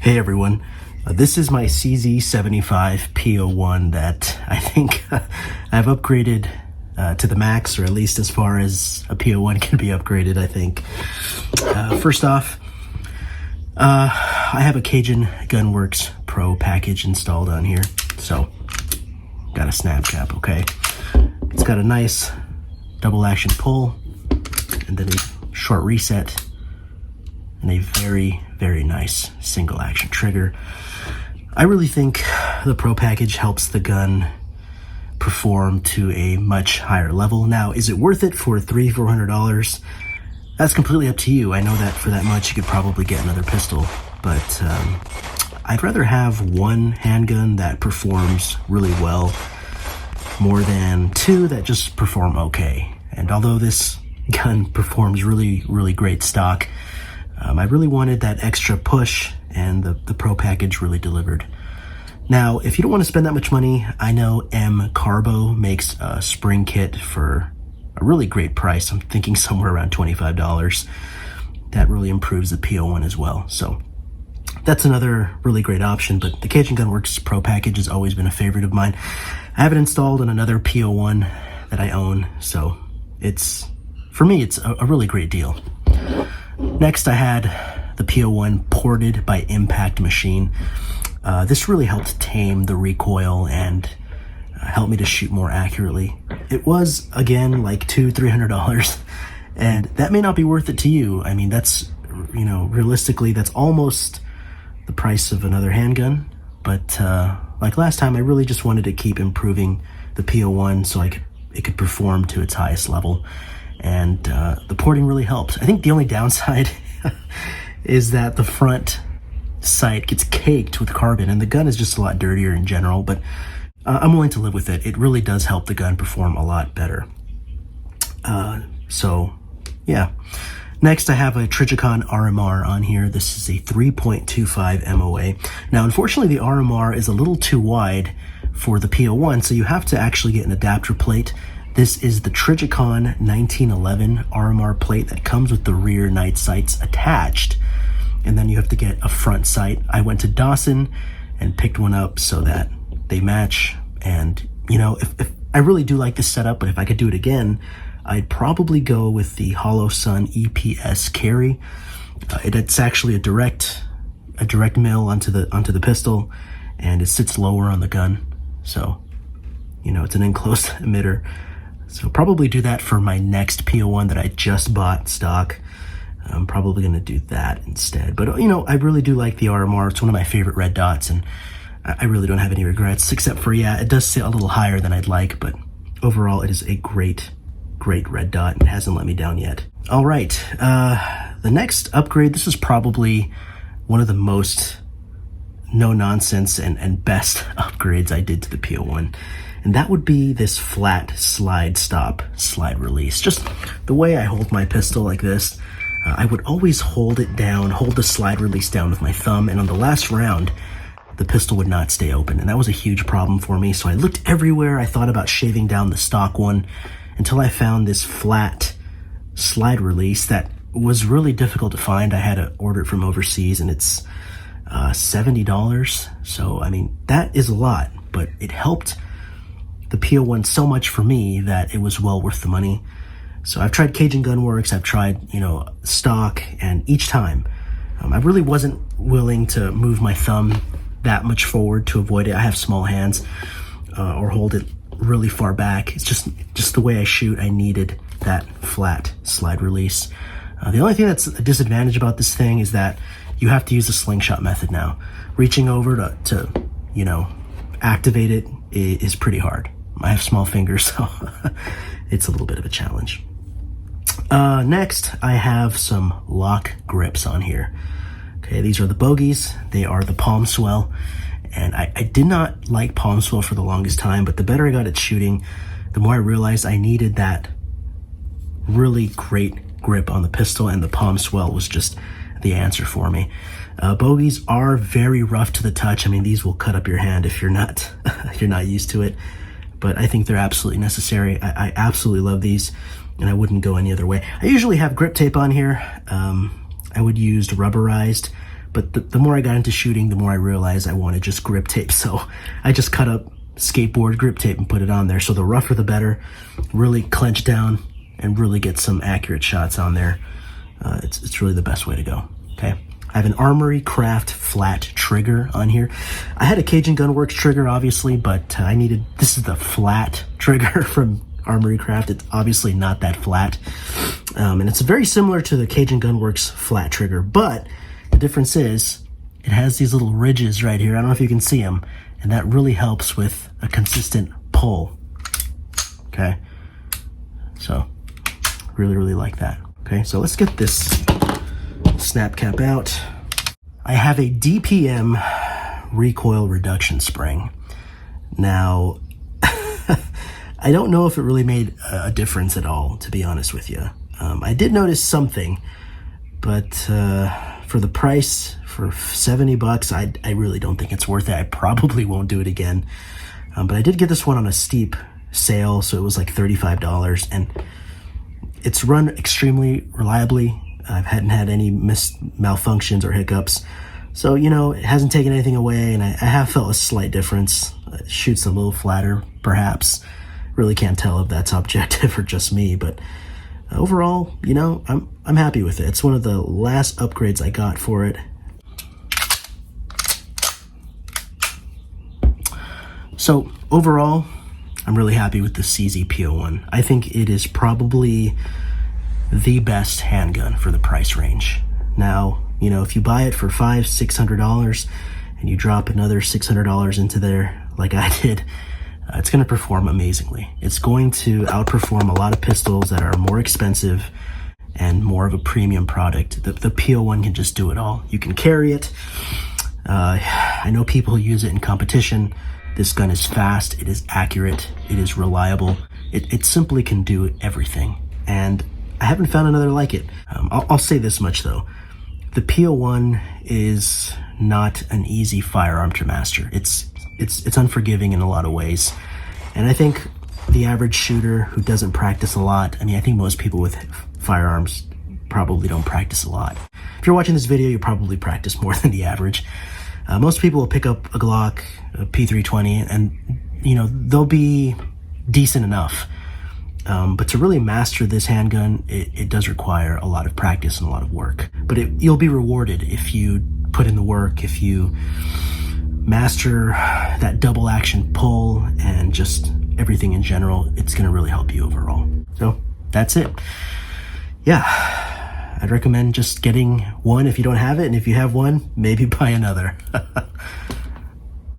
Hey everyone, this is my CZ75 P-01 that I think I've upgraded to the max, or at least as far as a P-01 can be upgraded, I think. First off, I have a Cajun Gunworks Pro package installed on here, so got a snap cap, okay? It's got a nice double action pull, and then a short reset, and a very, very nice single action trigger. I really think the Pro package helps the gun perform to a much higher level. Now, is it worth it for $300-400? That's completely up to you. I know that for that much you could probably get another pistol, but I'd rather have one handgun that performs really well more than two that just perform okay. And although this gun performs really, really great stock, I really wanted that extra push, and the Pro package really delivered. Now, if you don't want to spend that much money, I know M Carbo makes a spring kit for a really great price. I'm thinking somewhere around $25. That really improves the P-01 as well. So that's another really great option, but the Cajun Gunworks Pro package has always been a favorite of mine. I have it installed on another P-01 that I own, so for me, it's a really great deal. Next, I had the P-01 ported by Impact Machine. This really helped tame the recoil and help me to shoot more accurately. It was, again, like $200-300, and that may not be worth it to you. I mean, that's, realistically, that's almost the price of another handgun. But like last time, I really just wanted to keep improving the P-01 so it could perform to its highest level. And the porting really helped. I think the only downside is that the front sight gets caked with carbon, and the gun is just a lot dirtier in general, but I'm willing to live with it. It really does help the gun perform a lot better. So, yeah. Next, I have a Trijicon Rmr on here. This is a 3.25 MOA. Now, unfortunately, the Rmr is a little too wide for the P-01, so you have to actually get an adapter plate. This is the Trijicon 1911 Rmr Plate that comes with the rear night sights attached, and then you have to get a front sight. I went to Dawson and picked one up so that they match, and if I really do like this setup, but if I could do it again, I'd probably go with the Hollow Sun EPS carry. It's actually a direct mill onto the pistol, and it sits lower on the gun, so it's an enclosed emitter. So probably do that for my next P-01 that I just bought stock. I'm probably going to do that instead. But, I really do like the Rmr. It's one of my favorite red dots, and I really don't have any regrets, except for, it does sit a little higher than I'd like, but overall it is a great, great red dot and hasn't let me down yet. All right, the next upgrade, this is probably one of the most no-nonsense and best upgrades I did to the P-01. And that would be this flat slide release. Just the way I hold my pistol like this, I would always hold the slide release down with my thumb, and on the last round, the pistol would not stay open, and that was a huge problem for me. So I looked everywhere. I thought about shaving down the stock one until I found this flat slide release that was really difficult to find. I had to order it from overseas, and it's $70. So, I mean, that is a lot, but it helped the P-01 so much for me that it was well worth the money. So I've tried Cajun Gunworks, I've tried, stock, and each time, I really wasn't willing to move my thumb that much forward to avoid it. I have small hands, or hold it really far back. It's just the way I shoot. I needed that flat slide release. The only thing that's a disadvantage about this thing is that you have to use the slingshot method now. Reaching over to activate it is pretty hard. I have small fingers, so it's a little bit of a challenge. Next, I have some LOK Grips on here. Okay, these are the bogeys. They are the palm swell, and I did not like palm swell for the longest time, but the better I got at shooting, the more I realized I needed that really great grip on the pistol, and the palm swell was just the answer for me. Bogeys are very rough to the touch. I mean, these will cut up your hand if you're not used to it, but I think they're absolutely necessary. I absolutely love these, and I wouldn't go any other way. I usually have grip tape on here. I would use rubberized But the more I got into shooting, the more I realized I wanted just grip tape. So I just cut up skateboard grip tape and put it on there. So the rougher the better, really clench down and really get some accurate shots on there. It's really the best way to go, okay? I have an Armory Craft flat trigger on here. I had a Cajun Gunworks trigger, obviously, but this is the flat trigger from Armory Craft. It's obviously not that flat. And it's very similar to the Cajun Gunworks flat trigger, but the difference is it has these little ridges right here. I don't know if you can see them, and that really helps with a consistent pull, okay? So, really, really like that. Okay, so let's get this snap cap out. I have a DPM recoil reduction spring. Now, I don't know if it really made a difference at all, to be honest with you. I did notice something, but for the price, for 70 bucks, I really don't think it's worth it. I probably won't do it again. But I did get this one on a steep sale, so it was like $35, and it's run extremely reliably. I hadn't had any malfunctions or hiccups. So, you know, it hasn't taken anything away, and I have felt a slight difference. It shoots a little flatter, perhaps. Really can't tell if that's objective or just me, but overall, you know, I'm happy with it. It's one of the last upgrades I got for it. So overall, I'm really happy with the CZ P-01. I think it is probably the best handgun for the price range. Now, you know, if you buy it for $500–600 and you drop another $600 into there like I did, it's going to perform amazingly. It's going to outperform a lot of pistols that are more expensive and more of a premium product. The P-01 can just do it all. You can carry it. I know people who use it in competition. This gun is fast, it is accurate, it is reliable. It simply can do everything. And I haven't found another like it. I'll say this much though. The P-01 is not an easy firearm to master. It's unforgiving in a lot of ways. And I think the average shooter who doesn't practice a lot, I mean, I think most people with firearms probably don't practice a lot. If you're watching this video, you probably practice more than the average. Most people will pick up a Glock, a P-320, and, you know, they'll be decent enough. But to really master this handgun, it does require a lot of practice and a lot of work. But you'll be rewarded if you put in the work, if you master that double action pull and just everything in general. It's going to really help you overall. So that's it. Yeah, I'd recommend just getting one if you don't have it, and if you have one, maybe buy another.